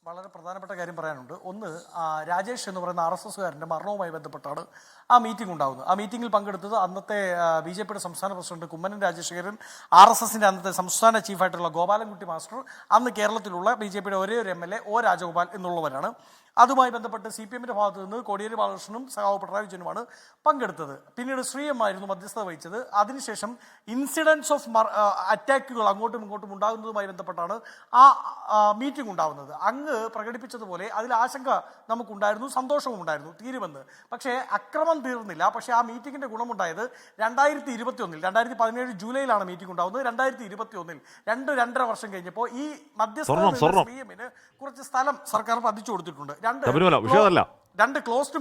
വളരെ പ്രധാനപ്പെട്ട കാര്യം പറയാനുണ്ട്. ഒന്ന്, രാജേഷ് എന്ന് പറയുന്ന RSSകാരൻ്റെ മരണവുമായി ബന്ധപ്പെട്ടാണ് ആ മീറ്റിംഗ് ഉണ്ടാകുന്നത്. ആ മീറ്റിംഗിൽ പങ്കെടുത്തത് അന്നത്തെ BJPയുടെ സംസ്ഥാന പ്രസിഡന്റ് കുമ്മനം രാജശേഖരൻ, RSSന്റെ അന്നത്തെ സംസ്ഥാന ചീഫായിട്ടുള്ള ഗോപാലൻകുട്ടി മാസ്റ്റർ, അന്ന് കേരളത്തിലുള്ള BJPയുടെ ഒരേ ഒരു MLA O രാജഗോപാൽ എന്നുള്ളവരാണ്. അതുമായി ബന്ധപ്പെട്ട് CPMന്റെ ഭാഗത്ത് നിന്ന് കോടിയേരി ബാലകൃഷ്ണനും സഖാവ് പിണറായി വിജയനുമാണ് പങ്കെടുത്തത്. പിന്നീട് ശ്രീഎം ആയിരുന്നു മധ്യസ്ഥത വഹിച്ചത്. അതിനുശേഷം ഇൻസിഡൻസ് ഓഫ് അറ്റാക്കുകൾ അങ്ങോട്ടും ഇങ്ങോട്ടും ഉണ്ടാകുന്നതുമായി ബന്ധപ്പെട്ടാണ് ആ മീറ്റിംഗ് ഉണ്ടാകുന്നത്. അങ്ങ് പ്രകടിപ്പിച്ചതുപോലെ അതിൽ ആശങ്ക നമുക്കുണ്ടായിരുന്നു, സന്തോഷവും ഉണ്ടായിരുന്നു, തീരുമെന്ന്. പക്ഷേ അക്രമം തീർന്നില്ല. പക്ഷേ ആ മീറ്റിംഗിന്റെ ഗുണമുണ്ടായത് 2017 ജൂലൈയിലാണ് മീറ്റിംഗ് ഉണ്ടാകുന്നത്. 2021 2.5 വർഷം കഴിഞ്ഞപ്പോൾ ഈ മധ്യസ്ഥ ശ്രീഎമ്മിന് കുറച്ച് സ്ഥലം സർക്കാർ പതിച്ചു കൊടുത്തിട്ടുണ്ട്. രണ്ട് ക്ലോസ്ഡ്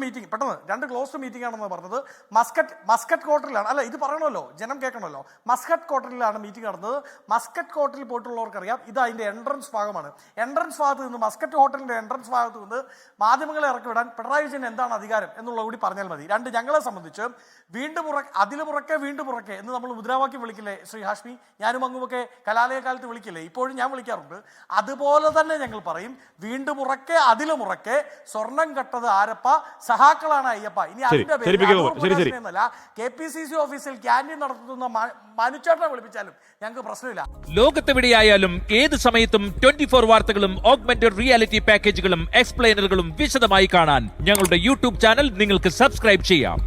മീറ്റിംഗ് ആണെന്ന് പറഞ്ഞത് മസ്കറ്റ് ക്വാർട്ടറിലാണ്. അല്ല, ഇത് പറയണമല്ലോ, ജനം കേൾക്കണമല്ലോ. മസ്കറ്റ് ക്വാർട്ടറിലാണ് മീറ്റിംഗ് നടന്നത്. മസ്കറ്റ് ക്വാർട്ടറിൽ പോയിട്ടുള്ളവർക്കറിയാം, ഇത് അതിന്റെ എൻട്രൻസ് ഭാഗമാണ്. എൻട്രൻസ് ഭാഗത്ത് നിന്ന്, മസ്കറ്റ് ഹോട്ടലിന്റെ എൻട്രൻസ് ഭാഗത്ത് നിന്ന് മാധ്യമങ്ങളെ ഇറക്കി വിടാൻ പിണറായി വിജയൻ എന്താണ് അധികാരം എന്നുള്ളത് കൂടി പറഞ്ഞാൽ മതി. രണ്ട്, ഞങ്ങളെ സംബന്ധിച്ച് വീണ്ടും പുറക്കെ എന്ന് നമ്മൾ മുദ്രാവാക്യം വിളിക്കില്ലേ ശ്രീ ഹാഷ്മി? ഞാനും അങ്ങുമൊക്കെ കലാലയ കാലത്ത് വിളിക്കില്ലേ? ഇപ്പോഴും ഞാൻ വിളിക്കാറുണ്ട്. അതുപോലെ തന്നെ ഞങ്ങൾ പറയും, വീണ്ടും ഉറക്കെ അതിലുമുറക്കെ സ്വർണം കട്ടത് ആരപ്പ, സഹാക്കളാണ് അയ്യപ്പ. ഇനി അതിന്റെ പേരിൽ KPCC ഓഫീസിൽ ക്യാൻറ്റീൻ നടത്തുന്ന മനുച്ചേട്ടനെ വിളിപ്പിച്ചാലും ഞങ്ങൾക്ക് പ്രശ്നമില്ല. ലോകത്തെവിടെയായാലും ഏത് സമയത്തും 24 വാർത്തകളും ഓഗ്മെന്റഡ് റിയാലിറ്റി പാക്കേജുകളും എക്സ്പ്ലെയിനറുകളും വിശദമായി കാണാൻ ഞങ്ങളുടെ YouTube ചാനൽ നിങ്ങൾക്ക് സബ്സ്ക്രൈബ് ചെയ്യാം.